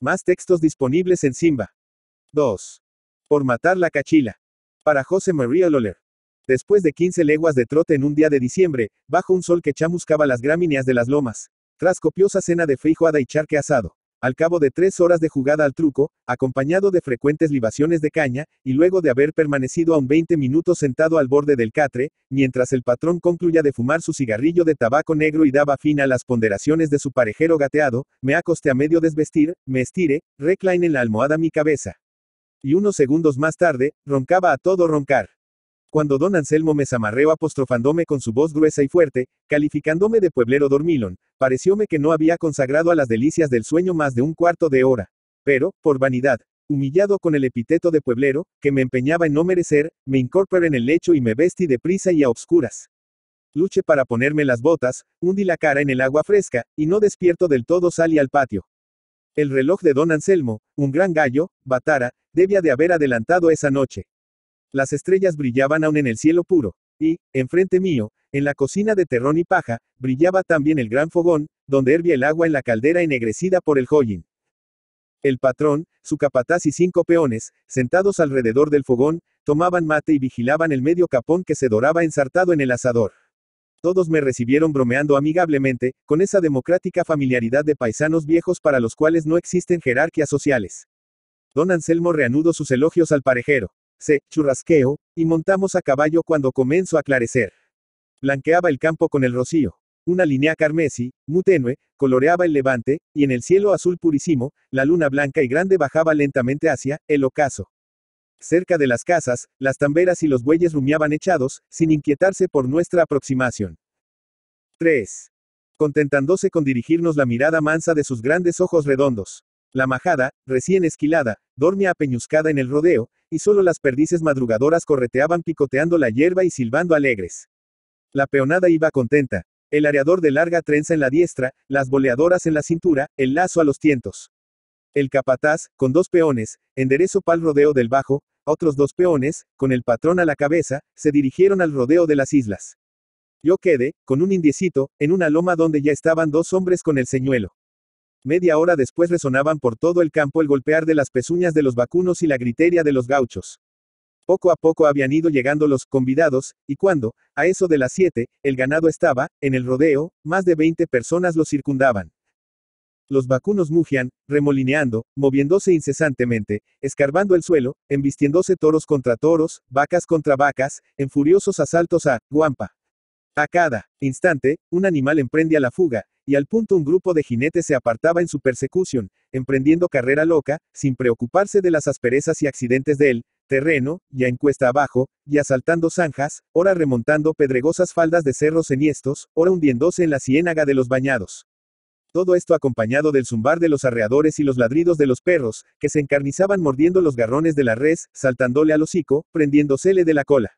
Más textos disponibles en Simba. 2. Por matar la cachila. Para José María Loller. Después de 15 leguas de trote en un día de diciembre, bajo un sol que chamuscaba las gramíneas de las lomas, tras copiosa cena de feijoada y charque asado, al cabo de 3 horas de jugada al truco, acompañado de frecuentes libaciones de caña, y luego de haber permanecido aún 20 minutos sentado al borde del catre, mientras el patrón concluía de fumar su cigarrillo de tabaco negro y daba fin a las ponderaciones de su parejero gateado, me acosté a medio desvestir, me estiré, recliné en la almohada mi cabeza. Y unos segundos más tarde, roncaba a todo roncar. Cuando don Anselmo me zamarreó apostrofándome con su voz gruesa y fuerte, calificándome de pueblero dormilón, parecióme que no había consagrado a las delicias del sueño más de un cuarto de hora. Pero, por vanidad, humillado con el epíteto de pueblero, que me empeñaba en no merecer, me incorporé en el lecho y me vestí deprisa y a obscuras. Luché para ponerme las botas, hundí la cara en el agua fresca, y no despierto del todo salí al patio. El reloj de don Anselmo, un gran gallo, batara, debía de haber adelantado esa noche. Las estrellas brillaban aún en el cielo puro, y, enfrente mío, en la cocina de terrón y paja, brillaba también el gran fogón, donde hervía el agua en la caldera ennegrecida por el hollín. El patrón, su capataz y 5 peones, sentados alrededor del fogón, tomaban mate y vigilaban el medio capón que se doraba ensartado en el asador. Todos me recibieron bromeando amigablemente, con esa democrática familiaridad de paisanos viejos para los cuales no existen jerarquías sociales. Don Anselmo reanudó sus elogios al parejero. Se churrasqueó, y montamos a caballo cuando comenzó a aclarecer. Blanqueaba el campo con el rocío. Una línea carmesí, muy tenue, coloreaba el levante, y en el cielo azul purísimo, la luna blanca y grande bajaba lentamente hacia el ocaso. Cerca de las casas, las tamberas y los bueyes rumiaban echados, sin inquietarse por nuestra aproximación. 3. Contentándose con dirigirnos la mirada mansa de sus grandes ojos redondos. La majada, recién esquilada, dormía apeñuscada en el rodeo, y solo las perdices madrugadoras correteaban picoteando la hierba y silbando alegres. La peonada iba contenta, el areador de larga trenza en la diestra, las boleadoras en la cintura, el lazo a los tientos. El capataz, con 2 peones, enderezó pa'l rodeo del bajo, otros 2 peones, con el patrón a la cabeza, se dirigieron al rodeo de las islas. Yo quedé, con un indiecito, en una loma donde ya estaban 2 hombres con el señuelo. Media hora después resonaban por todo el campo el golpear de las pezuñas de los vacunos y la gritería de los gauchos. Poco a poco habían ido llegando los convidados, y cuando, a eso de las 7, el ganado estaba, en el rodeo, más de 20 personas lo circundaban. Los vacunos mugían, remolineando, moviéndose incesantemente, escarbando el suelo, embistiéndose toros contra toros, vacas contra vacas, en furiosos asaltos a Guampa. A cada instante, un animal emprendía la fuga, y al punto un grupo de jinetes se apartaba en su persecución, emprendiendo carrera loca, sin preocuparse de las asperezas y accidentes del terreno, ya en cuesta abajo, ya saltando zanjas, ora remontando pedregosas faldas de cerros enhiestos, ora hundiéndose en la ciénaga de los bañados. Todo esto acompañado del zumbar de los arreadores y los ladridos de los perros, que se encarnizaban mordiendo los garrones de la res, saltándole al hocico, prendiéndosele de la cola.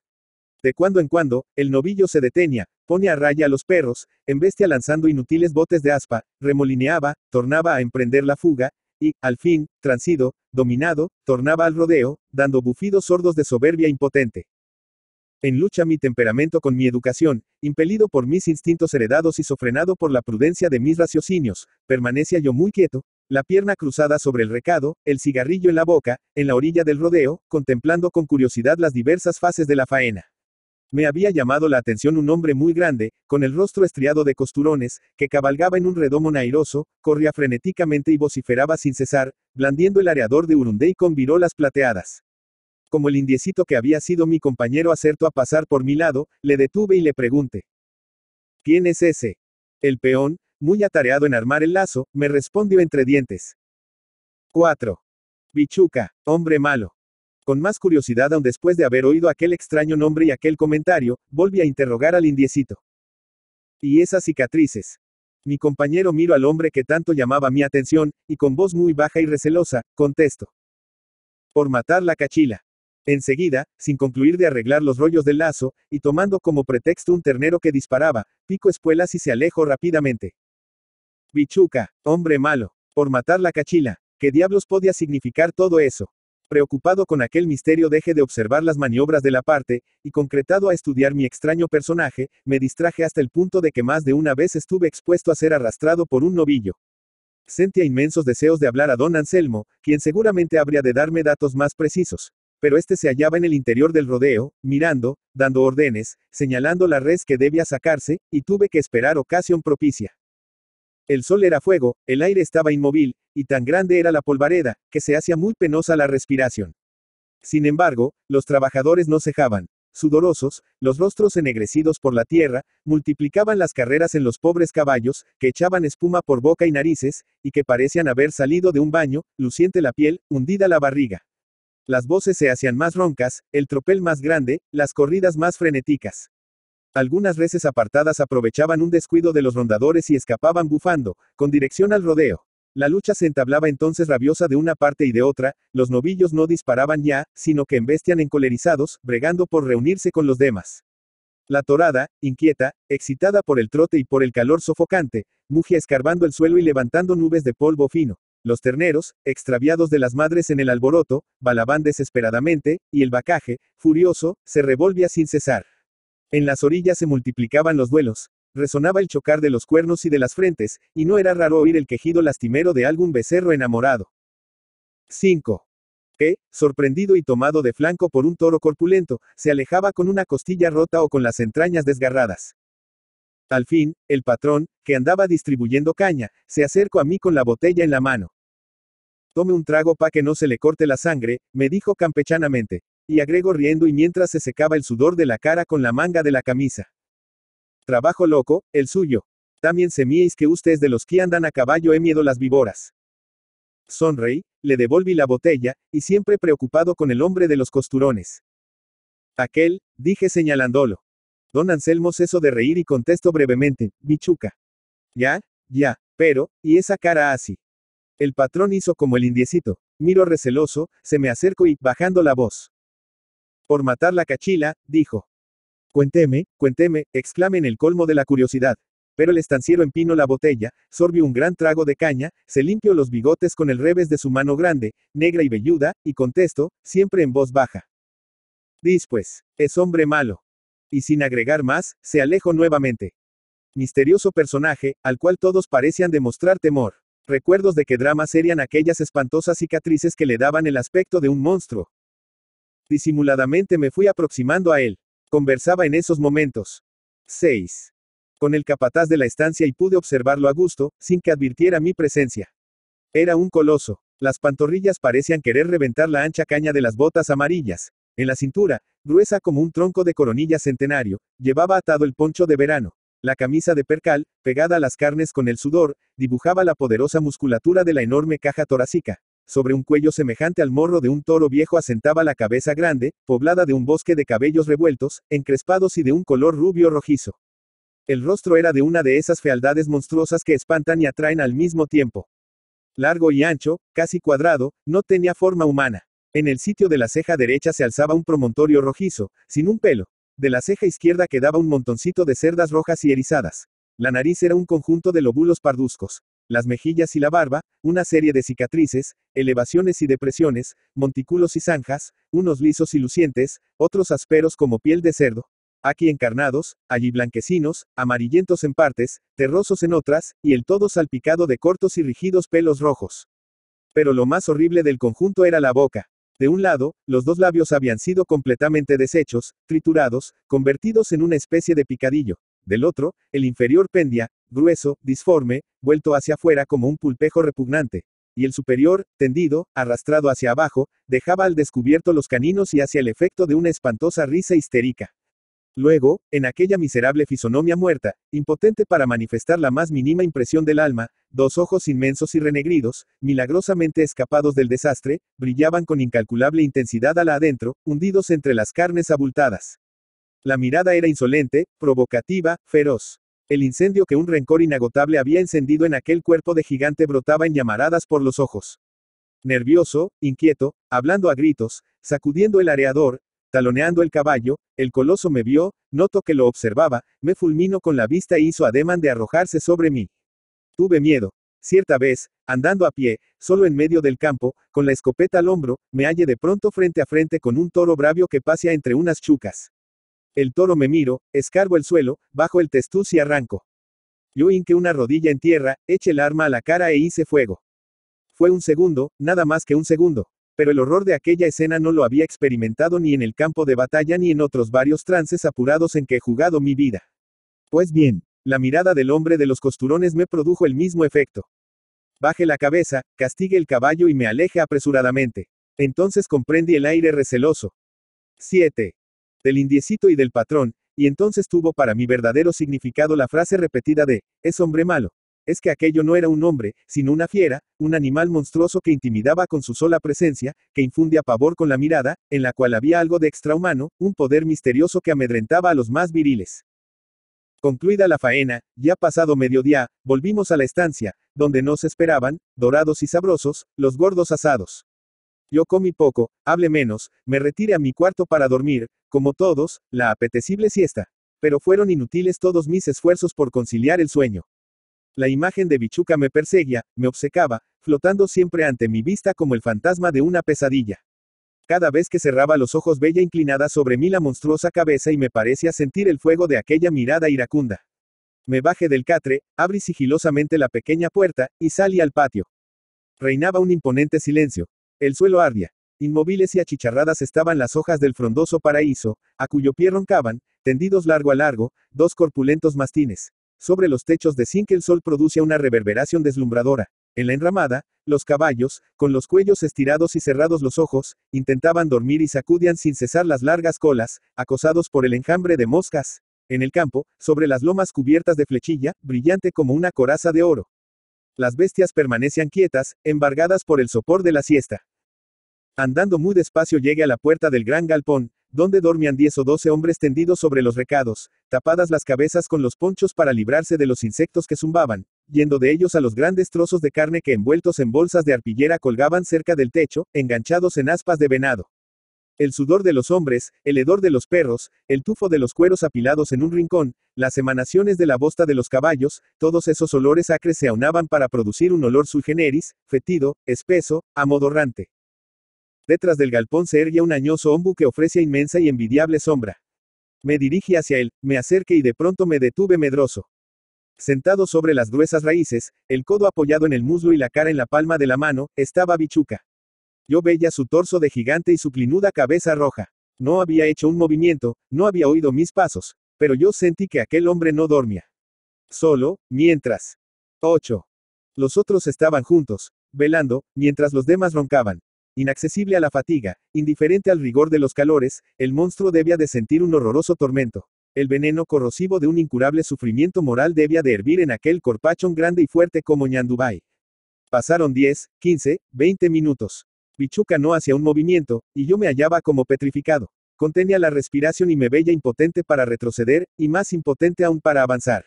De cuando en cuando, el novillo se detenía, ponía a raya a los perros, embestia lanzando inútiles botes de aspa, remolineaba, tornaba a emprender la fuga, y, al fin, transido, dominado, tornaba al rodeo, dando bufidos sordos de soberbia impotente. En lucha mi temperamento con mi educación, impelido por mis instintos heredados y sofrenado por la prudencia de mis raciocinios, permanecía yo muy quieto, la pierna cruzada sobre el recado, el cigarrillo en la boca, en la orilla del rodeo, contemplando con curiosidad las diversas fases de la faena. Me había llamado la atención un hombre muy grande, con el rostro estriado de costurones, que cabalgaba en un redomo airoso, corría frenéticamente y vociferaba sin cesar, blandiendo el areador de Urundey con virolas plateadas. Como el indiecito que había sido mi compañero acertó a pasar por mi lado, le detuve y le pregunté. ¿Quién es ese? El peón, muy atareado en armar el lazo, me respondió entre dientes. 4. Bichuca, hombre malo. Con más curiosidad aún después de haber oído aquel extraño nombre y aquel comentario, volví a interrogar al indiecito. ¿Y esas cicatrices? Mi compañero miró al hombre que tanto llamaba mi atención, y con voz muy baja y recelosa, contestó. Por matar la cachila. Enseguida, sin concluir de arreglar los rollos del lazo, y tomando como pretexto un ternero que disparaba, pico espuelas y se alejó rápidamente. Bichuca, hombre malo, por matar la cachila. ¿Qué diablos podía significar todo eso? Preocupado con aquel misterio dejé de observar las maniobras de la parte, y concretado a estudiar mi extraño personaje, me distraje hasta el punto de que más de una vez estuve expuesto a ser arrastrado por un novillo. Sentía inmensos deseos de hablar a don Anselmo, quien seguramente habría de darme datos más precisos. Pero este se hallaba en el interior del rodeo, mirando, dando órdenes, señalando la res que debía sacarse, y tuve que esperar ocasión propicia. El sol era fuego, el aire estaba inmóvil, y tan grande era la polvareda, que se hacía muy penosa la respiración. Sin embargo, los trabajadores no cejaban. Sudorosos, los rostros ennegrecidos por la tierra, multiplicaban las carreras en los pobres caballos, que echaban espuma por boca y narices, y que parecían haber salido de un baño, luciente la piel, hundida la barriga. Las voces se hacían más roncas, el tropel más grande, las corridas más frenéticas. Algunas reses apartadas aprovechaban un descuido de los rondadores y escapaban bufando, con dirección al rodeo. La lucha se entablaba entonces rabiosa de una parte y de otra, los novillos no disparaban ya, sino que embestian encolerizados, bregando por reunirse con los demás. La torada, inquieta, excitada por el trote y por el calor sofocante, mugía escarbando el suelo y levantando nubes de polvo fino. Los terneros, extraviados de las madres en el alboroto, balaban desesperadamente, y el vacaje, furioso, se revolvía sin cesar. En las orillas se multiplicaban los duelos, resonaba el chocar de los cuernos y de las frentes, y no era raro oír el quejido lastimero de algún becerro enamorado. 5. Que, sorprendido y tomado de flanco por un toro corpulento, se alejaba con una costilla rota o con las entrañas desgarradas. Al fin, el patrón, que andaba distribuyendo caña, se acercó a mí con la botella en la mano. Tome un trago pa' que no se le corte la sangre, me dijo campechanamente. Y agregó riendo y mientras se secaba el sudor de la cara con la manga de la camisa. Trabajo loco, el suyo. También semíais que usted es de los que andan a caballo miedo las víboras. Sonreí, le devolví la botella, y siempre preocupado con el hombre de los costurones. Aquel, dije señalándolo. Don Anselmo cesó de reír y contestó brevemente, bichuca. Ya, pero, ¿y esa cara así? El patrón hizo como el indiecito. Miro receloso, se me acercó y, bajando la voz. Por matar la cachila, dijo. Cuénteme, exclamé en el colmo de la curiosidad. Pero el estanciero empinó la botella, sorbió un gran trago de caña, se limpió los bigotes con el revés de su mano grande, negra y velluda, y contestó, siempre en voz baja. Pues, es hombre malo. Y sin agregar más, se alejó nuevamente. Misterioso personaje, al cual todos parecían demostrar temor. Recuerdos de qué drama serían aquellas espantosas cicatrices que le daban el aspecto de un monstruo. Disimuladamente me fui aproximando a él. Conversaba en esos momentos. 6. Con el capataz de la estancia y pude observarlo a gusto, sin que advirtiera mi presencia. Era un coloso. Las pantorrillas parecían querer reventar la ancha caña de las botas amarillas. En la cintura, gruesa como un tronco de coronilla centenario, llevaba atado el poncho de verano. La camisa de percal, pegada a las carnes con el sudor, dibujaba la poderosa musculatura de la enorme caja torácica. Sobre un cuello semejante al morro de un toro viejo asentaba la cabeza grande, poblada de un bosque de cabellos revueltos, encrespados y de un color rubio rojizo. El rostro era de una de esas fealdades monstruosas que espantan y atraen al mismo tiempo. Largo y ancho, casi cuadrado, no tenía forma humana. En el sitio de la ceja derecha se alzaba un promontorio rojizo, sin un pelo. De la ceja izquierda quedaba un montoncito de cerdas rojas y erizadas. La nariz era un conjunto de lóbulos parduzcos. Las mejillas y la barba, una serie de cicatrices, elevaciones y depresiones, montículos y zanjas, unos lisos y lucientes, otros ásperos como piel de cerdo, aquí encarnados, allí blanquecinos, amarillentos en partes, terrosos en otras, y el todo salpicado de cortos y rígidos pelos rojos. Pero lo más horrible del conjunto era la boca. De un lado, los dos labios habían sido completamente deshechos, triturados, convertidos en una especie de picadillo. Del otro, el inferior pendía, grueso, disforme, vuelto hacia afuera como un pulpejo repugnante. Y el superior, tendido, arrastrado hacia abajo, dejaba al descubierto los caninos y hacia el efecto de una espantosa risa histérica. Luego, en aquella miserable fisonomía muerta, impotente para manifestar la más mínima impresión del alma, dos ojos inmensos y renegridos, milagrosamente escapados del desastre, brillaban con incalculable intensidad a la adentro, hundidos entre las carnes abultadas. La mirada era insolente, provocativa, feroz. El incendio que un rencor inagotable había encendido en aquel cuerpo de gigante brotaba en llamaradas por los ojos. Nervioso, inquieto, hablando a gritos, sacudiendo el areador, taloneando el caballo, el coloso me vio, notó que lo observaba, me fulminó con la vista e hizo ademán de arrojarse sobre mí. Tuve miedo. Cierta vez, andando a pie, solo en medio del campo, con la escopeta al hombro, me hallé de pronto frente a frente con un toro bravio que pasea entre unas chucas. El toro me miró, escarbo el suelo, bajo el testuz y arranco. Yo hinqué una rodilla en tierra, eché el arma a la cara e hice fuego. Fue un segundo, nada más que un segundo. Pero el horror de aquella escena no lo había experimentado ni en el campo de batalla ni en otros varios trances apurados en que he jugado mi vida. Pues bien, la mirada del hombre de los costurones me produjo el mismo efecto. Bajé la cabeza, castigué el caballo y me alejé apresuradamente. Entonces comprendí el aire receloso. 7. Del indiecito y del patrón, y entonces tuvo para mí verdadero significado la frase repetida de, es hombre malo. Es que aquello no era un hombre, sino una fiera, un animal monstruoso que intimidaba con su sola presencia, que infundía pavor con la mirada, en la cual había algo de extrahumano, un poder misterioso que amedrentaba a los más viriles. Concluida la faena, ya pasado mediodía, volvimos a la estancia, donde nos esperaban, dorados y sabrosos, los gordos asados. Yo comí poco, hablé menos, me retiré a mi cuarto para dormir, como todos, la apetecible siesta. Pero fueron inútiles todos mis esfuerzos por conciliar el sueño. La imagen de Bichuca me perseguía, me obcecaba, flotando siempre ante mi vista como el fantasma de una pesadilla. Cada vez que cerraba los ojos veía inclinada sobre mí la monstruosa cabeza y me parecía sentir el fuego de aquella mirada iracunda. Me bajé del catre, abrí sigilosamente la pequeña puerta, y salí al patio. Reinaba un imponente silencio. El suelo ardía. Inmóviles y achicharradas estaban las hojas del frondoso paraíso, a cuyo pie roncaban, tendidos largo a largo, dos corpulentos mastines. Sobre los techos de zinc el sol producía una reverberación deslumbradora. En la enramada, los caballos, con los cuellos estirados y cerrados los ojos, intentaban dormir y sacudían sin cesar las largas colas, acosados por el enjambre de moscas. En el campo, sobre las lomas cubiertas de flechilla, brillante como una coraza de oro. Las bestias permanecían quietas, embargadas por el sopor de la siesta. Andando muy despacio llegué a la puerta del gran galpón, donde dormían 10 o 12 hombres tendidos sobre los recados, tapadas las cabezas con los ponchos para librarse de los insectos que zumbaban, yendo de ellos a los grandes trozos de carne que envueltos en bolsas de arpillera colgaban cerca del techo, enganchados en aspas de venado. El sudor de los hombres, el hedor de los perros, el tufo de los cueros apilados en un rincón, las emanaciones de la bosta de los caballos, todos esos olores acres se aunaban para producir un olor sui generis, fétido, espeso, amodorrante. Detrás del galpón se erguía un añoso ombu que ofrecía inmensa y envidiable sombra. Me dirigí hacia él, me acerqué y de pronto me detuve medroso. Sentado sobre las gruesas raíces, el codo apoyado en el muslo y la cara en la palma de la mano, estaba Bichuca. Yo veía su torso de gigante y su clinuda cabeza roja. No había hecho un movimiento, no había oído mis pasos, pero yo sentí que aquel hombre no dormía. Solo, mientras. 8. Los otros estaban juntos, velando, mientras los demás roncaban. Inaccesible a la fatiga, indiferente al rigor de los calores, el monstruo debía de sentir un horroroso tormento. El veneno corrosivo de un incurable sufrimiento moral debía de hervir en aquel corpachón grande y fuerte como Ñandubay. Pasaron 10, 15, 20 minutos. Bichuca no hacía un movimiento, y yo me hallaba como petrificado. Contenía la respiración y me veía impotente para retroceder, y más impotente aún para avanzar.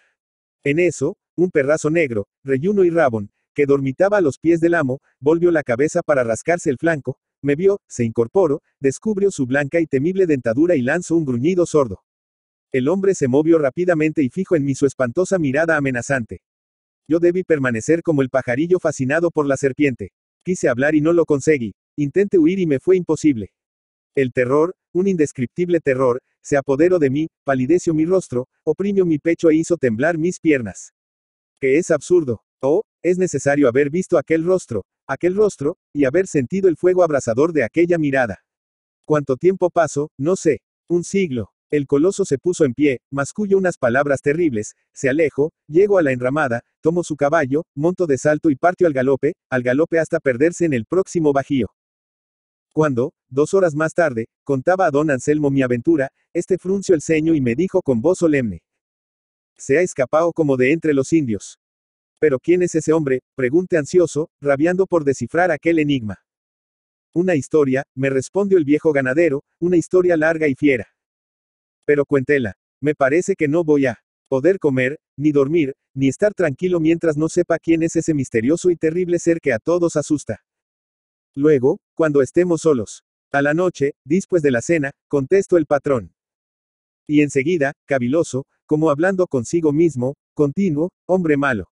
En eso, un perrazo negro, reyuno y rabón, que dormitaba a los pies del amo, volvió la cabeza para rascarse el flanco, me vio, se incorporó, descubrió su blanca y temible dentadura y lanzó un gruñido sordo. El hombre se movió rápidamente y fijó en mí su espantosa mirada amenazante. Yo debí permanecer como el pajarillo fascinado por la serpiente. Quise hablar y no lo conseguí. Intenté huir y me fue imposible. El terror, un indescriptible terror, se apoderó de mí, palideció mi rostro, oprimió mi pecho e hizo temblar mis piernas. Que es absurdo. Oh, es necesario haber visto aquel rostro, y haber sentido el fuego abrasador de aquella mirada. ¿Cuánto tiempo pasó? No sé. Un siglo. El coloso se puso en pie, masculló unas palabras terribles, se alejó, llegó a la enramada, tomó su caballo, montó de salto y partió al galope hasta perderse en el próximo bajío. Cuando, 2 horas más tarde, contaba a don Anselmo mi aventura, este frunció el ceño y me dijo con voz solemne: se ha escapado como de entre los indios. ¿Pero quién es ese hombre?, pregunté ansioso, rabiando por descifrar aquel enigma. Una historia, me respondió el viejo ganadero, una historia larga y fiera. Pero cuéntela. Me parece que no voy a poder comer, ni dormir, ni estar tranquilo mientras no sepa quién es ese misterioso y terrible ser que a todos asusta. Luego, cuando estemos solos. A la noche, después de la cena, contestó el patrón. Y enseguida, caviloso, como hablando consigo mismo, continuó: hombre malo.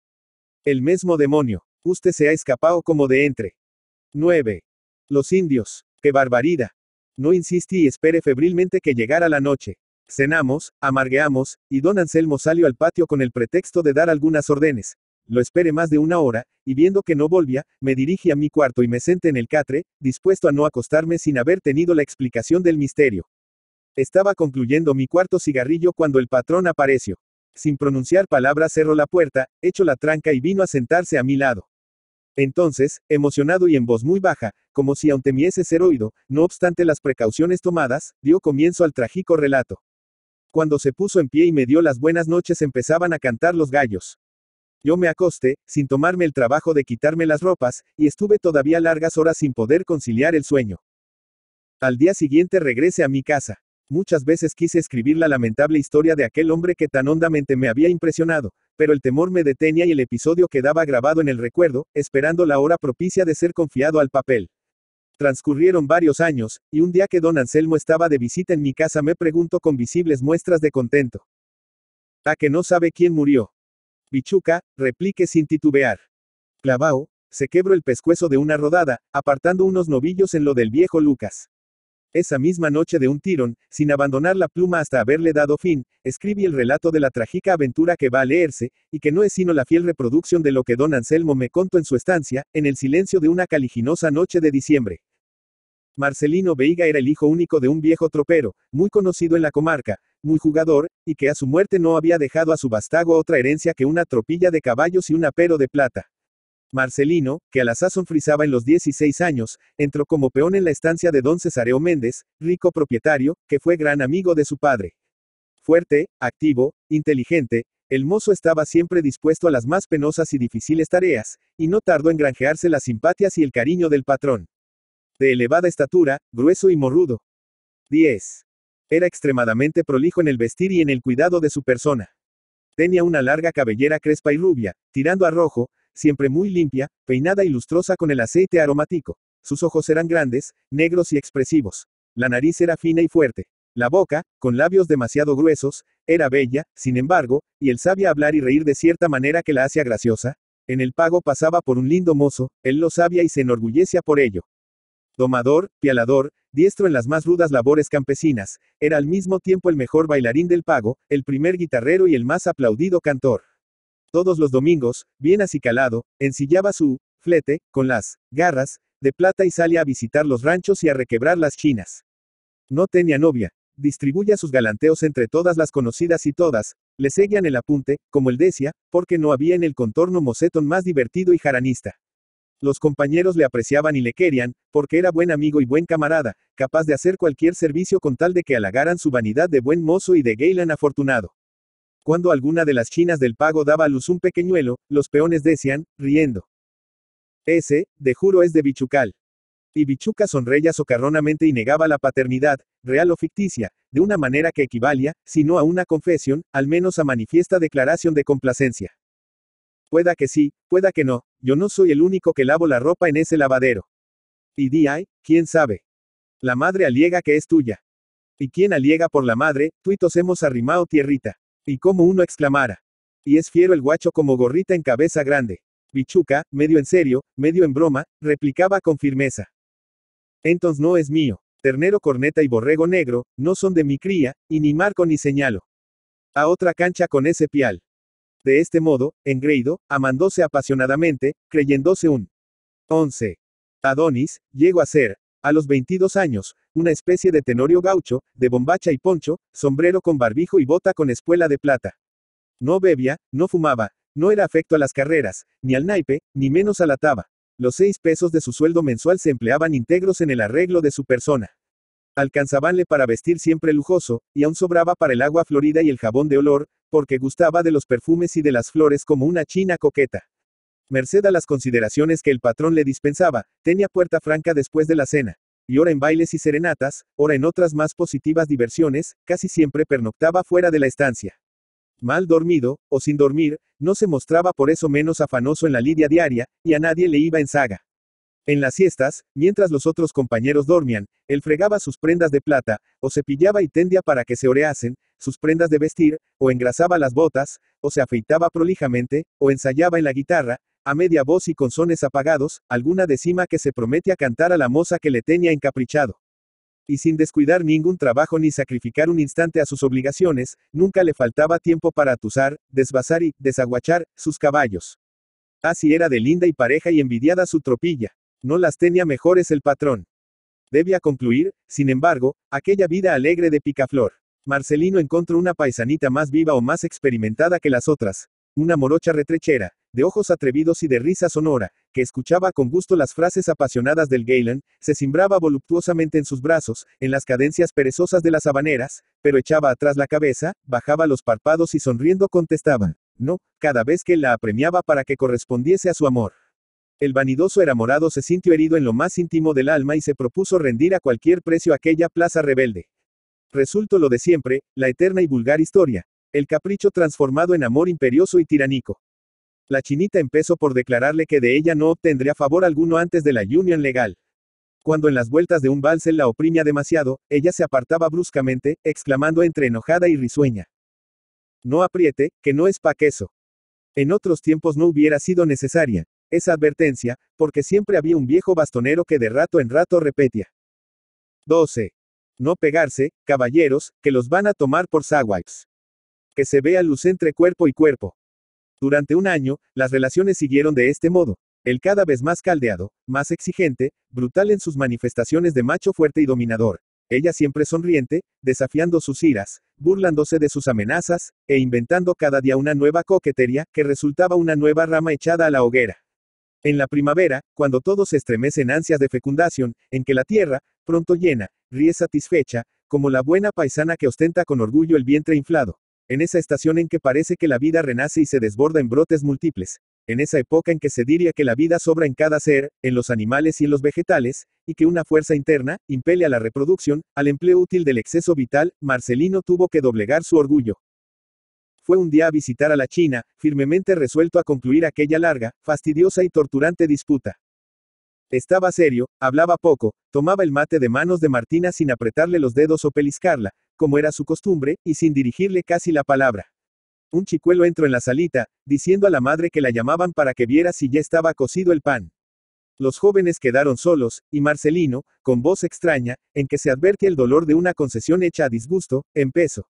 El mismo demonio. Usted se ha escapado como de entre. 9. Los indios. ¡Qué barbaridad! No insistí y esperé febrilmente que llegara la noche. Cenamos, amargueamos, y don Anselmo salió al patio con el pretexto de dar algunas órdenes. Lo esperé más de una hora, y viendo que no volvía, me dirigí a mi cuarto y me senté en el catre, dispuesto a no acostarme sin haber tenido la explicación del misterio. Estaba concluyendo mi cuarto cigarrillo cuando el patrón apareció. Sin pronunciar palabras cerró la puerta, echó la tranca y vino a sentarse a mi lado. Entonces, emocionado y en voz muy baja, como si aún temiese ser oído, no obstante las precauciones tomadas, dio comienzo al trágico relato. Cuando se puso en pie y me dio las buenas noches empezaban a cantar los gallos. Yo me acosté, sin tomarme el trabajo de quitarme las ropas, y estuve todavía largas horas sin poder conciliar el sueño. Al día siguiente regresé a mi casa. Muchas veces quise escribir la lamentable historia de aquel hombre que tan hondamente me había impresionado, pero el temor me detenía y el episodio quedaba grabado en el recuerdo, esperando la hora propicia de ser confiado al papel. Transcurrieron varios años, y un día que don Anselmo estaba de visita en mi casa me preguntó con visibles muestras de contento. ¿A que no sabe quién murió? Bichuca, replique sin titubear. Clavao, se quebró el pescuezo de una rodada, apartando unos novillos en lo del viejo Lucas. Esa misma noche de un tirón, sin abandonar la pluma hasta haberle dado fin, escribí el relato de la trágica aventura que va a leerse, y que no es sino la fiel reproducción de lo que don Anselmo me contó en su estancia, en el silencio de una caliginosa noche de diciembre. Marcelino Veiga era el hijo único de un viejo tropero, muy conocido en la comarca, muy jugador, y que a su muerte no había dejado a su vástago otra herencia que una tropilla de caballos y un apero de plata. Marcelino, que a la sazón frisaba en los 16 años, entró como peón en la estancia de don Cesareo Méndez, rico propietario, que fue gran amigo de su padre. Fuerte, activo, inteligente, el mozo estaba siempre dispuesto a las más penosas y difíciles tareas, y no tardó en granjearse las simpatias y el cariño del patrón. De elevada estatura, grueso y morrudo. 10. Era extremadamente prolijo en el vestir y en el cuidado de su persona. Tenía una larga cabellera crespa y rubia, tirando a rojo, siempre muy limpia, peinada y lustrosa con el aceite aromático. Sus ojos eran grandes, negros y expresivos. La nariz era fina y fuerte. La boca, con labios demasiado gruesos, era bella, sin embargo, y él sabía hablar y reír de cierta manera que la hacía graciosa. En el pago pasaba por un lindo mozo, él lo sabía y se enorgullecía por ello. Domador, pialador, diestro en las más rudas labores campesinas, era al mismo tiempo el mejor bailarín del pago, el primer guitarrero y el más aplaudido cantor. Todos los domingos, bien acicalado, ensillaba su flete, con las garras de plata y salía a visitar los ranchos y a requebrar las chinas. No tenía novia, distribuía sus galanteos entre todas las conocidas y todas, le seguían el apunte, como él decía, porque no había en el contorno mocetón más divertido y jaranista. Los compañeros le apreciaban y le querían, porque era buen amigo y buen camarada, capaz de hacer cualquier servicio con tal de que halagaran su vanidad de buen mozo y de gailán afortunado. Cuando alguna de las chinas del pago daba a luz un pequeñuelo, los peones decían, riendo: ese, de juro es de Bichucal. Y Bichuca sonreía socarronamente y negaba la paternidad, real o ficticia, de una manera que equivalía, si no a una confesión, al menos a manifiesta declaración de complacencia. Pueda que sí, pueda que no, yo no soy el único que lavo la ropa en ese lavadero. Y di ay, quién sabe. La madre aliega que es tuya. Y quien aliega por la madre, tuitos hemos arrimado tierrita. Y como uno exclamara. Y es fiero el guacho como gorrita en cabeza grande. Bichuca, medio en serio, medio en broma, replicaba con firmeza. Entonces no es mío. Ternero corneta y borrego negro, no son de mi cría, y ni marco ni señalo. A otra cancha con ese pial. De este modo, engreído, amandóse apasionadamente, creyéndose un 11. Adonis, llegó a ser, a los 22 años, una especie de tenorio gaucho, de bombacha y poncho, sombrero con barbijo y bota con espuela de plata. No bebía, no fumaba, no era afecto a las carreras, ni al naipe, ni menos a la taba. Los 6 pesos de su sueldo mensual se empleaban íntegros en el arreglo de su persona. Alcanzabanle para vestir siempre lujoso, y aún sobraba para el agua florida y el jabón de olor, porque gustaba de los perfumes y de las flores como una china coqueta. Merced a las consideraciones que el patrón le dispensaba, tenía puerta franca después de la cena, y ora en bailes y serenatas, ora en otras más positivas diversiones, casi siempre pernoctaba fuera de la estancia. Mal dormido, o sin dormir, no se mostraba por eso menos afanoso en la lidia diaria, y a nadie le iba en saga. En las siestas, mientras los otros compañeros dormían, él fregaba sus prendas de plata, o cepillaba y tendía para que se oreasen, sus prendas de vestir, o engrasaba las botas, o se afeitaba prolijamente, o ensayaba en la guitarra, a media voz y con sones apagados, alguna decima que se prometía cantar a la moza que le tenía encaprichado. Y sin descuidar ningún trabajo ni sacrificar un instante a sus obligaciones, nunca le faltaba tiempo para atusar, desvasar y desaguachar sus caballos. Así era de linda y pareja y envidiada su tropilla. No las tenía mejores el patrón. Debía concluir, sin embargo, aquella vida alegre de Picaflor. Marcelino encontró una paisanita más viva o más experimentada que las otras. Una morocha retrechera, de ojos atrevidos y de risa sonora, que escuchaba con gusto las frases apasionadas del Galen, se cimbraba voluptuosamente en sus brazos, en las cadencias perezosas de las habaneras, pero echaba atrás la cabeza, bajaba los párpados y sonriendo contestaba, no, cada vez que él la apremiaba para que correspondiese a su amor. El vanidoso enamorado se sintió herido en lo más íntimo del alma y se propuso rendir a cualquier precio aquella plaza rebelde. Resultó lo de siempre, la eterna y vulgar historia. El capricho transformado en amor imperioso y tiránico. La chinita empezó por declararle que de ella no obtendría favor alguno antes de la unión legal. Cuando en las vueltas de un vals él la oprimía demasiado, ella se apartaba bruscamente, exclamando entre enojada y risueña. No apriete, que no es pa' queso. En otros tiempos no hubiera sido necesaria esa advertencia, porque siempre había un viejo bastonero que de rato en rato repetía. 12. No pegarse, caballeros, que los van a tomar por sagüips. Que se vea luz entre cuerpo y cuerpo. Durante un año, las relaciones siguieron de este modo. Él cada vez más caldeado, más exigente, brutal en sus manifestaciones de macho fuerte y dominador. Ella siempre sonriente, desafiando sus iras, burlándose de sus amenazas, e inventando cada día una nueva coquetería, que resultaba una nueva rama echada a la hoguera. En la primavera, cuando todo se estremece en ansias de fecundación, en que la tierra, pronto llena, ríe satisfecha, como la buena paisana que ostenta con orgullo el vientre inflado. En esa estación en que parece que la vida renace y se desborda en brotes múltiples. En esa época en que se diría que la vida sobra en cada ser, en los animales y en los vegetales, y que una fuerza interna, impele a la reproducción, al empleo útil del exceso vital, Marcelino tuvo que doblegar su orgullo. Fue un día a visitar a la China, firmemente resuelto a concluir aquella larga, fastidiosa y torturante disputa. Estaba serio, hablaba poco, tomaba el mate de manos de Martina sin apretarle los dedos o peliscarla, como era su costumbre, y sin dirigirle casi la palabra. Un chicuelo entró en la salita, diciendo a la madre que la llamaban para que viera si ya estaba cocido el pan. Los jóvenes quedaron solos, y Marcelino, con voz extraña, en que se advertía el dolor de una concesión hecha a disgusto, empezó.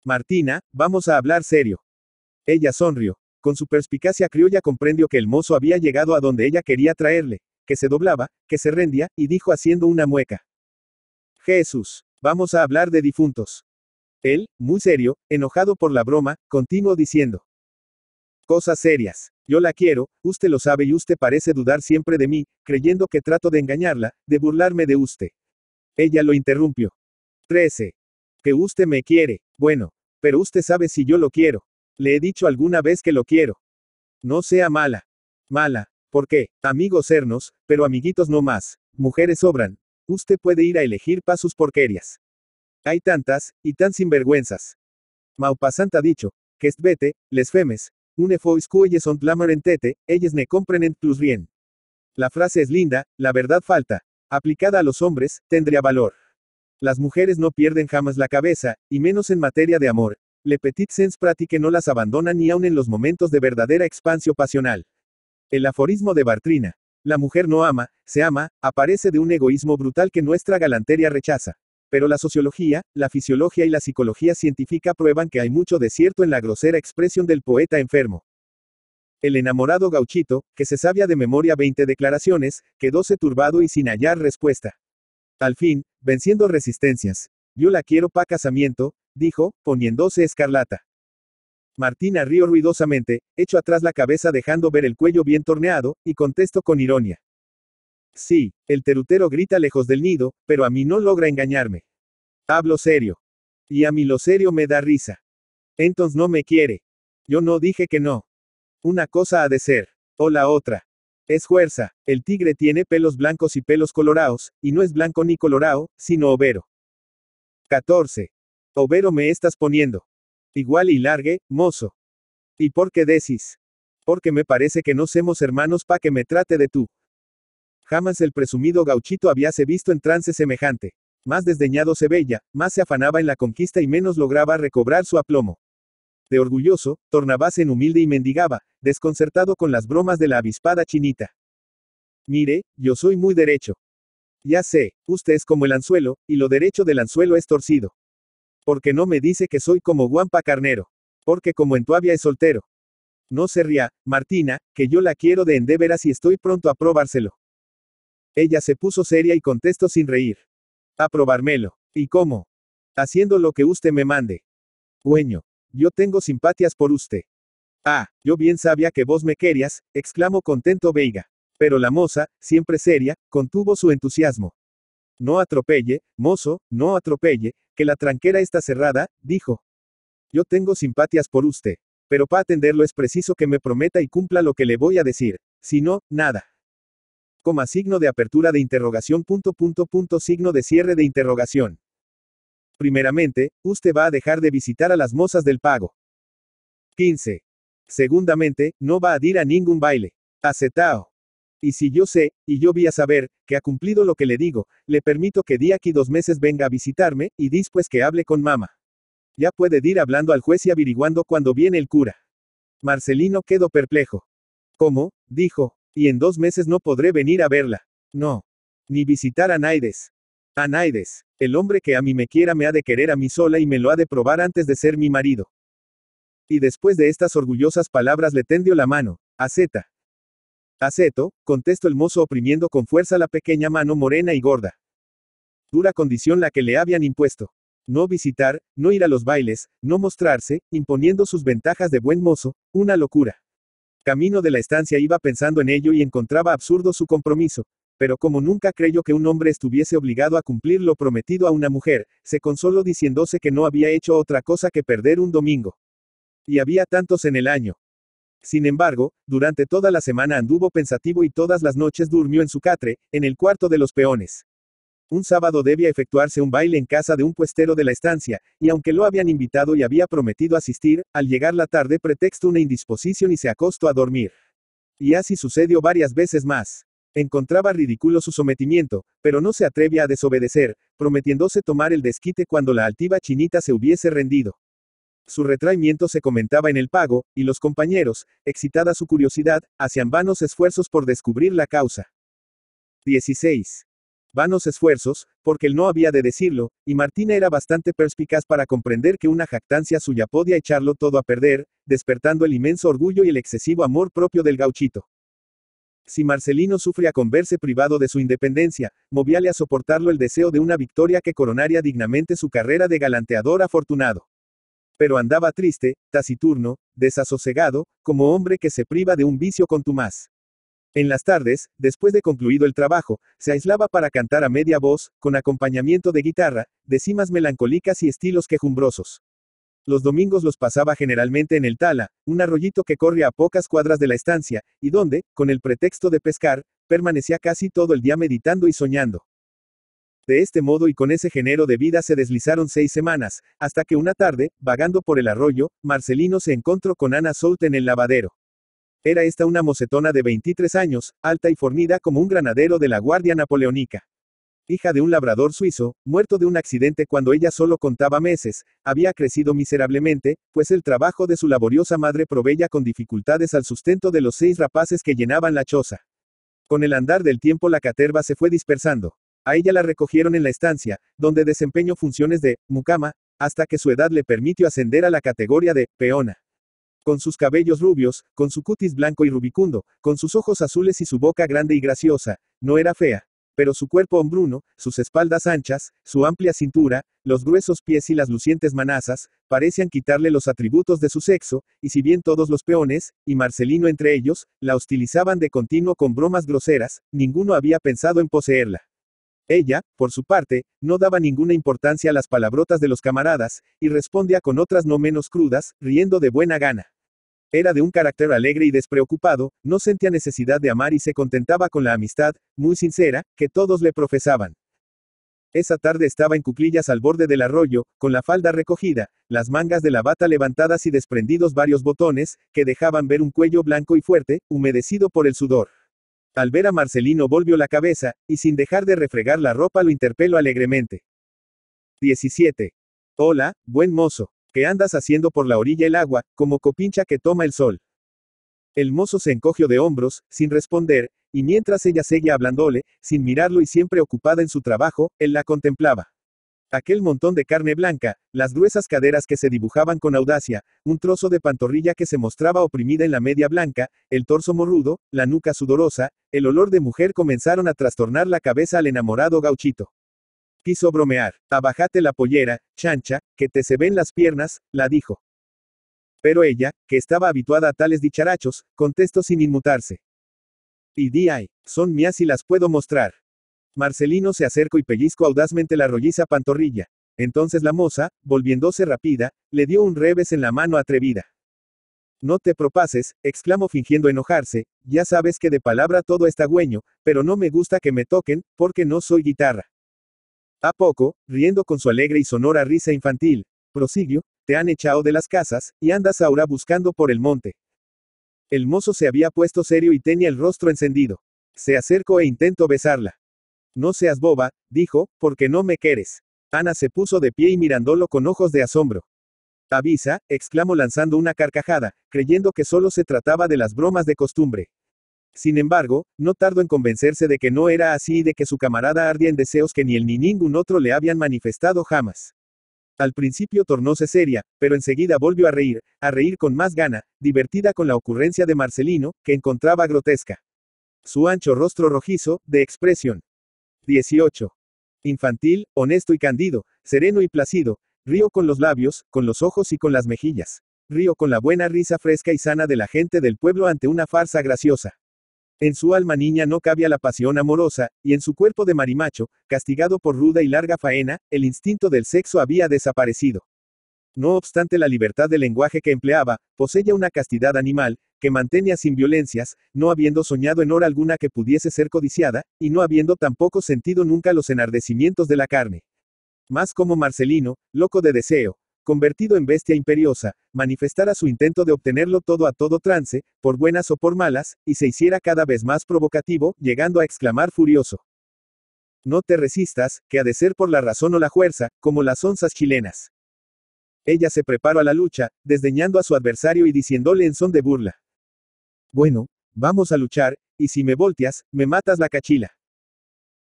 Martina, vamos a hablar serio. Ella sonrió. Con su perspicacia criolla comprendió que el mozo había llegado a donde ella quería traerle, que se doblaba, que se rendía, y dijo haciendo una mueca. Jesús, vamos a hablar de difuntos. Él, muy serio, enojado por la broma, continuó diciendo. Cosas serias. Yo la quiero, usted lo sabe y usted parece dudar siempre de mí, creyendo que trato de engañarla, de burlarme de usted. Ella lo interrumpió. 13. Que usted me quiere. Bueno, pero usted sabe si yo lo quiero. Le he dicho alguna vez que lo quiero. No sea mala. Mala. ¿Por qué? Amigos sernos, pero amiguitos no más. Mujeres sobran. Usted puede ir a elegir pa' sus porquerías. Hay tantas, y tan sinvergüenzas. Maupassant ha dicho, que est vete, les femes, une fois elles ont l'amour en tete, elles ne comprennent plus rien. La frase es linda, la verdad falta. Aplicada a los hombres, tendría valor. Las mujeres no pierden jamás la cabeza, y menos en materia de amor. Le petit sens pratique no las abandonan ni aun en los momentos de verdadera expansio pasional. El aforismo de Bartrina. La mujer no ama, se ama, aparece de un egoísmo brutal que nuestra galantería rechaza. Pero la sociología, la fisiología y la psicología científica prueban que hay mucho de cierto en la grosera expresión del poeta enfermo. El enamorado gauchito, que se sabía de memoria 20 declaraciones, quedóse turbado y sin hallar respuesta. Al fin, venciendo resistencias. Yo la quiero pa' casamiento, dijo, poniéndose escarlata. Martina rió ruidosamente, echó atrás la cabeza dejando ver el cuello bien torneado, y contestó con ironía. Sí, el terutero grita lejos del nido, pero a mí no logra engañarme. Hablo serio. Y a mí lo serio me da risa. Entonces no me quiere. Yo no dije que no. Una cosa ha de ser. O la otra. Es fuerza. El tigre tiene pelos blancos y pelos colorados, y no es blanco ni colorado, sino overo. 14. Overo me estás poniendo. Igual y largue, mozo. ¿Y por qué decís? Porque me parece que no semos hermanos pa' que me trate de tú. Jamás el presumido gauchito habíase visto en trance semejante. Más desdeñado se veía, más se afanaba en la conquista y menos lograba recobrar su aplomo. De orgulloso, tornábase en humilde y mendigaba, desconcertado con las bromas de la avispada chinita. Mire, yo soy muy derecho. Ya sé, usted es como el anzuelo, y lo derecho del anzuelo es torcido. Porque no me dice que soy como Guampa Carnero. Porque como en Tuavia es soltero. No se ría, Martina, que yo la quiero de endeveras y estoy pronto a probárselo. Ella se puso seria y contestó sin reír. A probármelo. ¿Y cómo? Haciendo lo que usted me mande. Güeño. Yo tengo simpatias por usted. Ah, yo bien sabía que vos me querías, exclamó contento Veiga. Pero la moza, siempre seria, contuvo su entusiasmo. No atropelle, mozo, no atropelle, que la tranquera está cerrada, dijo. Yo tengo simpatias por usted. Pero para atenderlo es preciso que me prometa y cumpla lo que le voy a decir. Si no, nada. Coma signo de apertura de interrogación signo de cierre de interrogación. Primeramente, usted va a dejar de visitar a las mozas del pago. 15. Segundamente, no va a ir a ningún baile. Acetao. Y si yo sé, y yo voy a saber, que ha cumplido lo que le digo, le permito que de aquí 2 meses venga a visitarme, y después que hable con mamá. Ya puede ir hablando al juez y averiguando cuando viene el cura. Marcelino quedó perplejo. ¿Cómo? Dijo. Y en 2 meses no podré venir a verla. No. Ni visitar a Naides. A Naides. El hombre que a mí me quiera me ha de querer a mí sola y me lo ha de probar antes de ser mi marido. Y después de estas orgullosas palabras le tendió la mano. Aceta. Aceto, contestó el mozo oprimiendo con fuerza la pequeña mano morena y gorda. Dura condición la que le habían impuesto. No visitar, no ir a los bailes, no mostrarse, imponiendo sus ventajas de buen mozo, una locura. Camino de la estancia iba pensando en ello y encontraba absurdo su compromiso, pero como nunca creyó que un hombre estuviese obligado a cumplir lo prometido a una mujer, se consoló diciéndose que no había hecho otra cosa que perder un domingo. Y había tantos en el año. Sin embargo, durante toda la semana anduvo pensativo y todas las noches durmió en su catre, en el cuarto de los peones. Un sábado debía efectuarse un baile en casa de un puestero de la estancia, y aunque lo habían invitado y había prometido asistir, al llegar la tarde pretextó una indisposición y se acostó a dormir. Y así sucedió varias veces más. Encontraba ridículo su sometimiento, pero no se atrevía a desobedecer, prometiéndose tomar el desquite cuando la altiva chinita se hubiese rendido. Su retraimiento se comentaba en el pago, y los compañeros, excitada su curiosidad, hacían vanos esfuerzos por descubrir la causa. 16. Vanos esfuerzos, porque él no había de decirlo, y Martina era bastante perspicaz para comprender que una jactancia suya podía echarlo todo a perder, despertando el inmenso orgullo y el excesivo amor propio del gauchito. Si Marcelino sufría con verse privado de su independencia, movíale a soportarlo el deseo de una victoria que coronaría dignamente su carrera de galanteador afortunado. Pero andaba triste, taciturno, desasosegado, como hombre que se priva de un vicio contumaz. En las tardes, después de concluido el trabajo, se aislaba para cantar a media voz, con acompañamiento de guitarra, decimas melancólicas y estilos quejumbrosos. Los domingos los pasaba generalmente en el Tala, un arroyito que corre a pocas cuadras de la estancia, y donde, con el pretexto de pescar, permanecía casi todo el día meditando y soñando. De este modo y con ese género de vida se deslizaron 6 semanas, hasta que una tarde, vagando por el arroyo, Marcelino se encontró con Ana Soult en el lavadero. Era esta una mocetona de 23 años, alta y fornida como un granadero de la Guardia Napoleónica. Hija de un labrador suizo, muerto de un accidente cuando ella solo contaba meses, había crecido miserablemente, pues el trabajo de su laboriosa madre proveía con dificultades al sustento de los 6 rapaces que llenaban la choza. Con el andar del tiempo la caterva se fue dispersando. A ella la recogieron en la estancia, donde desempeñó funciones de mucama, hasta que su edad le permitió ascender a la categoría de peona. Con sus cabellos rubios, con su cutis blanco y rubicundo, con sus ojos azules y su boca grande y graciosa, no era fea, pero su cuerpo hombruno, sus espaldas anchas, su amplia cintura, los gruesos pies y las lucientes manazas, parecían quitarle los atributos de su sexo, y si bien todos los peones, y Marcelino entre ellos, la hostilizaban de continuo con bromas groseras, ninguno había pensado en poseerla. Ella, por su parte, no daba ninguna importancia a las palabrotas de los camaradas, y respondía con otras no menos crudas, riendo de buena gana. Era de un carácter alegre y despreocupado, no sentía necesidad de amar y se contentaba con la amistad, muy sincera, que todos le profesaban. Esa tarde estaba en cuclillas al borde del arroyo, con la falda recogida, las mangas de la bata levantadas y desprendidos varios botones, que dejaban ver un cuello blanco y fuerte, humedecido por el sudor. Al ver a Marcelino volvió la cabeza, y sin dejar de refregar la ropa lo interpeló alegremente. 17. Hola, buen mozo. ¿Qué andas haciendo por la orilla el agua, como copincha que toma el sol? El mozo se encogió de hombros, sin responder, y mientras ella seguía hablándole, sin mirarlo y siempre ocupada en su trabajo, él la contemplaba. Aquel montón de carne blanca, las gruesas caderas que se dibujaban con audacia, un trozo de pantorrilla que se mostraba oprimida en la media blanca, el torso morrudo, la nuca sudorosa, el olor de mujer comenzaron a trastornar la cabeza al enamorado gauchito. Quiso bromear. Abájate la pollera, chancha, que te se ven las piernas, la dijo. Pero ella, que estaba habituada a tales dicharachos, contestó sin inmutarse. Y di ay, son mías y las puedo mostrar. Marcelino se acercó y pellizcó audazmente la rolliza pantorrilla. Entonces la moza, volviéndose rápida, le dio un revés en la mano atrevida. No te propases, exclamó fingiendo enojarse, ya sabes que de palabra todo está güeño, pero no me gusta que me toquen, porque no soy guitarra. A poco, riendo con su alegre y sonora risa infantil, prosiguió, te han echado de las casas, y andas ahora buscando por el monte. El mozo se había puesto serio y tenía el rostro encendido. Se acercó e intentó besarla. No seas boba, dijo, porque no me quieres. Ana se puso de pie y mirándolo con ojos de asombro. Avisa, exclamó lanzando una carcajada, creyendo que solo se trataba de las bromas de costumbre. Sin embargo, no tardó en convencerse de que no era así y de que su camarada ardía en deseos que ni él ni ningún otro le habían manifestado jamás. Al principio tornóse seria, pero enseguida volvió a reír con más gana, divertida con la ocurrencia de Marcelino, que encontraba grotesca. Su ancho rostro rojizo, de expresión 18. Infantil, honesto y candido, sereno y plácido, río con los labios, con los ojos y con las mejillas. Río con la buena risa fresca y sana de la gente del pueblo ante una farsa graciosa. En su alma niña no cabía la pasión amorosa, y en su cuerpo de marimacho, castigado por ruda y larga faena, el instinto del sexo había desaparecido. No obstante la libertad del lenguaje que empleaba, poseía una castidad animal, que mantenía sin violencias, no habiendo soñado en hora alguna que pudiese ser codiciada, y no habiendo tampoco sentido nunca los enardecimientos de la carne. Más como Marcelino, loco de deseo, convertido en bestia imperiosa, manifestara su intento de obtenerlo todo a todo trance, por buenas o por malas, y se hiciera cada vez más provocativo, llegando a exclamar furioso. No te resistas, que ha de ser por la razón o la fuerza, como las onzas chilenas. Ella se preparó a la lucha, desdeñando a su adversario y diciéndole en son de burla. Bueno, vamos a luchar, y si me volteas, me matas la cachila.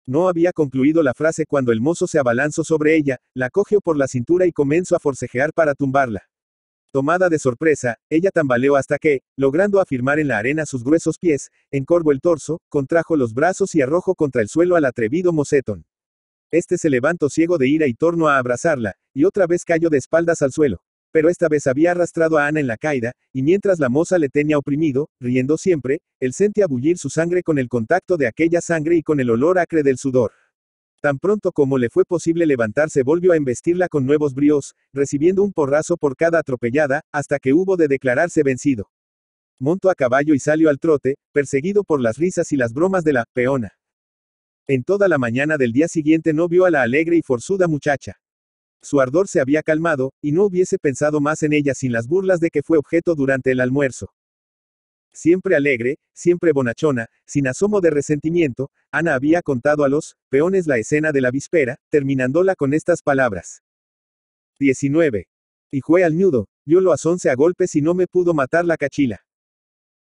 No había concluido la frase cuando el mozo se abalanzó sobre ella, la cogió por la cintura y comenzó a forcejear para tumbarla. Tomada de sorpresa, ella tambaleó hasta que, logrando afirmar en la arena sus gruesos pies, encorvó el torso, contrajo los brazos y arrojó contra el suelo al atrevido mocetón. Este se levantó ciego de ira y tornó a abrazarla, y otra vez cayó de espaldas al suelo. Pero esta vez había arrastrado a Ana en la caída, y mientras la moza le tenía oprimido, riendo siempre, él sentía bullir su sangre con el contacto de aquella sangre y con el olor acre del sudor. Tan pronto como le fue posible levantarse volvió a embestirla con nuevos bríos, recibiendo un porrazo por cada atropellada, hasta que hubo de declararse vencido. Montó a caballo y salió al trote, perseguido por las risas y las bromas de la peona. En toda la mañana del día siguiente no vio a la alegre y forzuda muchacha. Su ardor se había calmado, y no hubiese pensado más en ella sin las burlas de que fue objeto durante el almuerzo. Siempre alegre, siempre bonachona, sin asomo de resentimiento, Ana había contado a los peones la escena de la víspera, terminándola con estas palabras. 19. Y fue al ñudo, yo lo asonce a golpes y no me pudo matar la cachila.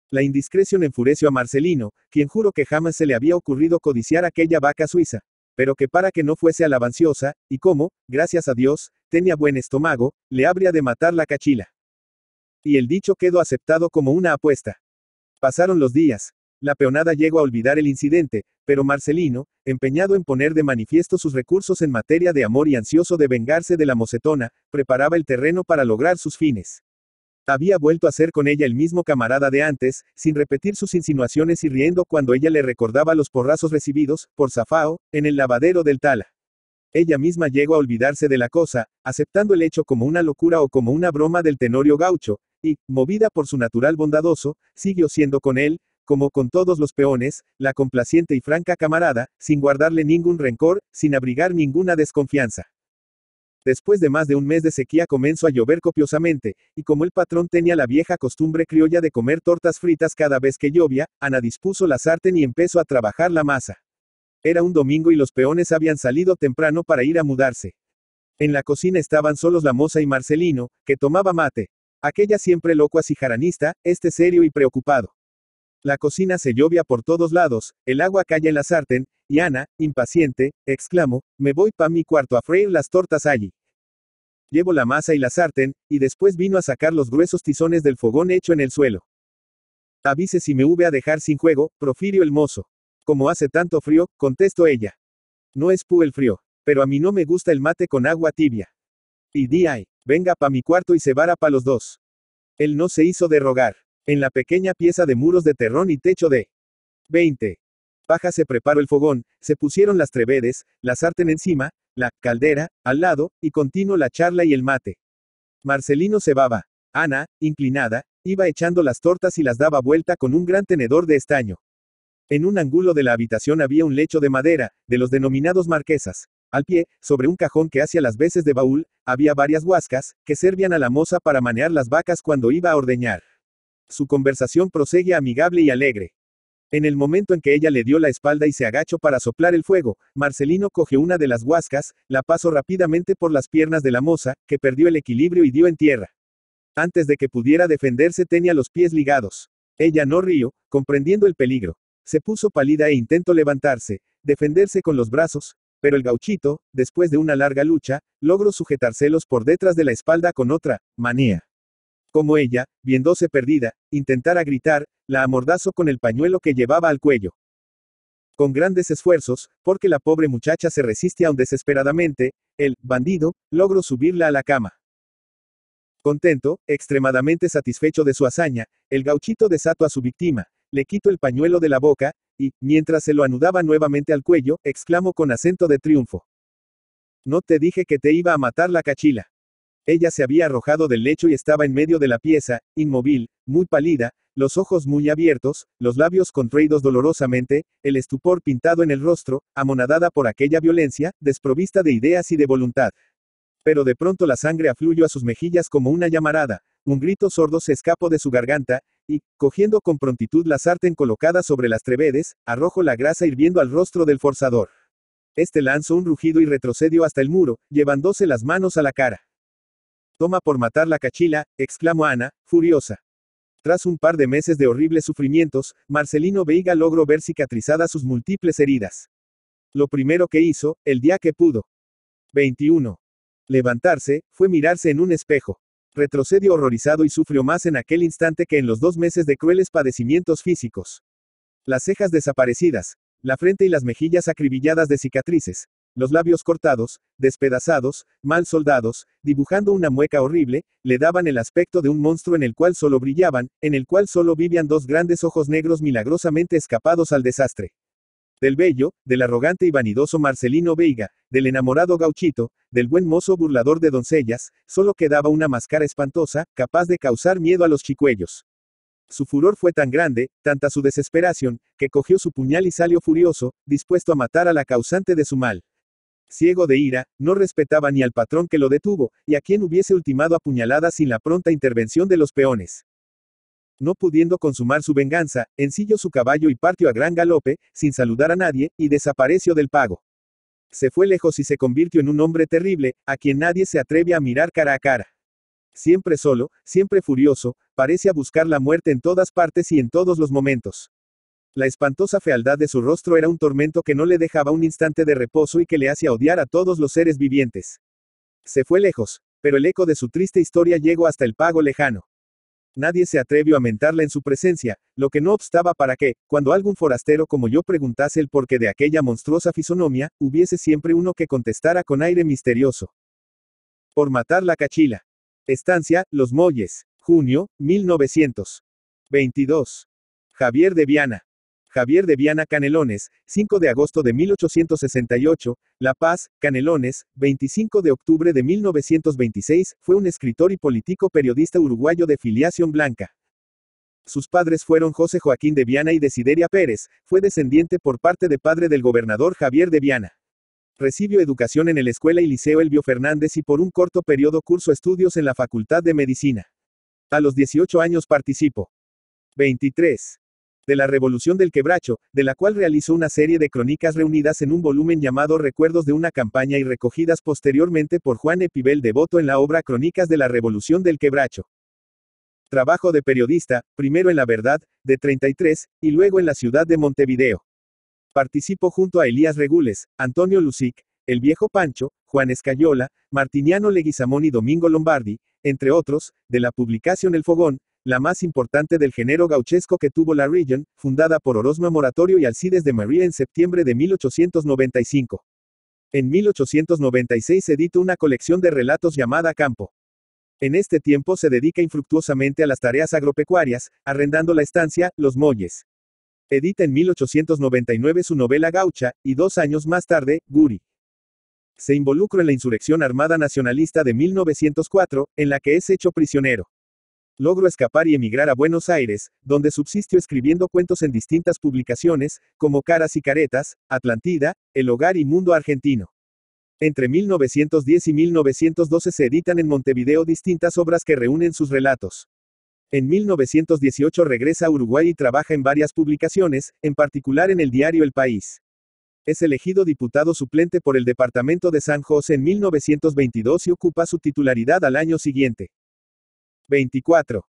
La indiscreción enfureció a Marcelino, quien juró que jamás se le había ocurrido codiciar aquella vaca suiza, pero que para que no fuese alabanciosa, y como, gracias a Dios, tenía buen estómago, le habría de matar la cachila. Y el dicho quedó aceptado como una apuesta. Pasaron los días. La peonada llegó a olvidar el incidente, pero Marcelino, empeñado en poner de manifiesto sus recursos en materia de amor y ansioso de vengarse de la mocetona, preparaba el terreno para lograr sus fines. Había vuelto a ser con ella el mismo camarada de antes, sin repetir sus insinuaciones y riendo cuando ella le recordaba los porrazos recibidos, por Zafao, en el lavadero del Tala. Ella misma llegó a olvidarse de la cosa, aceptando el hecho como una locura o como una broma del tenorio gaucho, y, movida por su natural bondadoso, siguió siendo con él, como con todos los peones, la complaciente y franca camarada, sin guardarle ningún rencor, sin abrigar ninguna desconfianza. Después de más de un mes de sequía comenzó a llover copiosamente, y como el patrón tenía la vieja costumbre criolla de comer tortas fritas cada vez que llovía, Ana dispuso la sartén y empezó a trabajar la masa. Era un domingo y los peones habían salido temprano para ir a mudarse. En la cocina estaban solos la moza y Marcelino, que tomaba mate. Aquella siempre locua y jaranista, este serio y preocupado. La cocina se llovia por todos lados, el agua cae en la sartén, y Ana, impaciente, exclamó, me voy pa' mi cuarto a freír las tortas allí. Llevo la masa y la sartén, y después vino a sacar los gruesos tizones del fogón hecho en el suelo. Avise si me hube a dejar sin juego, profirió el mozo. Como hace tanto frío, contestó ella. No es pu el frío, pero a mí no me gusta el mate con agua tibia. Y di ay, venga pa' mi cuarto y se vara pa' los dos. Él no se hizo de rogar. En la pequeña pieza de muros de terrón y techo de 20 paja se preparó el fogón, se pusieron las trevedes, la sartén encima, la caldera, al lado, y continuó la charla y el mate. Marcelino cebaba. Ana, inclinada, iba echando las tortas y las daba vuelta con un gran tenedor de estaño. En un ángulo de la habitación había un lecho de madera, de los denominados marquesas. Al pie, sobre un cajón que hacía las veces de baúl, había varias huascas, que servían a la moza para manear las vacas cuando iba a ordeñar. Su conversación proseguía amigable y alegre. En el momento en que ella le dio la espalda y se agachó para soplar el fuego, Marcelino cogió una de las huascas, la pasó rápidamente por las piernas de la moza, que perdió el equilibrio y dio en tierra. Antes de que pudiera defenderse tenía los pies ligados. Ella no rió, comprendiendo el peligro. Se puso pálida e intentó levantarse, defenderse con los brazos, pero el gauchito, después de una larga lucha, logró sujetárselos por detrás de la espalda con otra manía. Como ella, viéndose perdida, intentara gritar, la amordazó con el pañuelo que llevaba al cuello. Con grandes esfuerzos, porque la pobre muchacha se resiste aún desesperadamente, el bandido logró subirla a la cama. Contento, extremadamente satisfecho de su hazaña, el gauchito desató a su víctima, le quitó el pañuelo de la boca, y, mientras se lo anudaba nuevamente al cuello, exclamó con acento de triunfo. No te dije que te iba a matar la cachila. Ella se había arrojado del lecho y estaba en medio de la pieza, inmóvil, muy pálida, los ojos muy abiertos, los labios contraídos dolorosamente, el estupor pintado en el rostro, amonadada por aquella violencia, desprovista de ideas y de voluntad. Pero de pronto la sangre afluyó a sus mejillas como una llamarada, un grito sordo se escapó de su garganta, y, cogiendo con prontitud la sartén colocada sobre las trevedes, arrojó la grasa hirviendo al rostro del forzador. Este lanzó un rugido y retrocedió hasta el muro, llevándose las manos a la cara. Toma por matar la cachila, exclamó Ana, furiosa. Tras un par de meses de horribles sufrimientos, Marcelino Veiga logró ver cicatrizadas sus múltiples heridas. Lo primero que hizo, el día que pudo. 21. Levantarse, fue mirarse en un espejo. Retrocedió horrorizado y sufrió más en aquel instante que en los 2 meses de crueles padecimientos físicos. Las cejas desaparecidas, la frente y las mejillas acribilladas de cicatrices, los labios cortados, despedazados, mal soldados, dibujando una mueca horrible, le daban el aspecto de un monstruo en el cual solo brillaban, en el cual solo vivían 2 grandes ojos negros milagrosamente escapados al desastre. Del bello, del arrogante y vanidoso Marcelino Veiga, del enamorado gauchito, del buen mozo burlador de doncellas, solo quedaba una máscara espantosa, capaz de causar miedo a los chicuellos. Su furor fue tan grande, tanta su desesperación, que cogió su puñal y salió furioso, dispuesto a matar a la causante de su mal. Ciego de ira, no respetaba ni al patrón que lo detuvo, y a quien hubiese ultimado a puñaladas sin la pronta intervención de los peones. No pudiendo consumar su venganza, ensilló su caballo y partió a gran galope, sin saludar a nadie, y desapareció del pago. Se fue lejos y se convirtió en un hombre terrible, a quien nadie se atreve a mirar cara a cara. Siempre solo, siempre furioso, parece a buscar la muerte en todas partes y en todos los momentos. La espantosa fealdad de su rostro era un tormento que no le dejaba un instante de reposo y que le hacía odiar a todos los seres vivientes. Se fue lejos, pero el eco de su triste historia llegó hasta el pago lejano. Nadie se atrevió a mentarla en su presencia, lo que no obstaba para que, cuando algún forastero como yo preguntase el porqué de aquella monstruosa fisonomía, hubiese siempre uno que contestara con aire misterioso. Por matar la cachila. Estancia, Los Molles, junio, 1922. Javier de Viana. Javier de Viana Canelones, 5 de agosto de 1868, La Paz, Canelones, 25 de octubre de 1926, fue un escritor y político periodista uruguayo de filiación blanca. Sus padres fueron José Joaquín de Viana y Desideria Pérez, fue descendiente por parte de padre del gobernador Javier de Viana. Recibió educación en el Escuela y Liceo Elbio Fernández y por un corto periodo cursó estudios en la Facultad de Medicina. A los 18 años participó. 23. De la Revolución del Quebracho, de la cual realizó una serie de crónicas reunidas en un volumen llamado Recuerdos de una campaña y recogidas posteriormente por Juan Epibel Devoto en la obra Crónicas de la Revolución del Quebracho. Trabajo de periodista, primero en La Verdad, de 33, y luego en la ciudad de Montevideo. Participó junto a Elías Regules, Antonio Lusic, El Viejo Pancho, Juan Escayola, Martiniano Leguizamón y Domingo Lombardi, entre otros, de la publicación El Fogón, la más importante del género gauchesco que tuvo la Region, fundada por Orozma Moratorio y Alcides de María en septiembre de 1895. En 1896 editó una colección de relatos llamada Campo. En este tiempo se dedica infructuosamente a las tareas agropecuarias, arrendando la estancia, Los Molles. Edita en 1899 su novela Gaucha, y 2 años más tarde, Guri. Se involucró en la insurrección armada nacionalista de 1904, en la que es hecho prisionero. Logró escapar y emigrar a Buenos Aires, donde subsistió escribiendo cuentos en distintas publicaciones, como Caras y Caretas, Atlántida, El Hogar y Mundo Argentino. Entre 1910 y 1912 se editan en Montevideo distintas obras que reúnen sus relatos. En 1918 regresa a Uruguay y trabaja en varias publicaciones, en particular en el diario El País. Es elegido diputado suplente por el departamento de San José en 1922 y ocupa su titularidad al año siguiente. 24.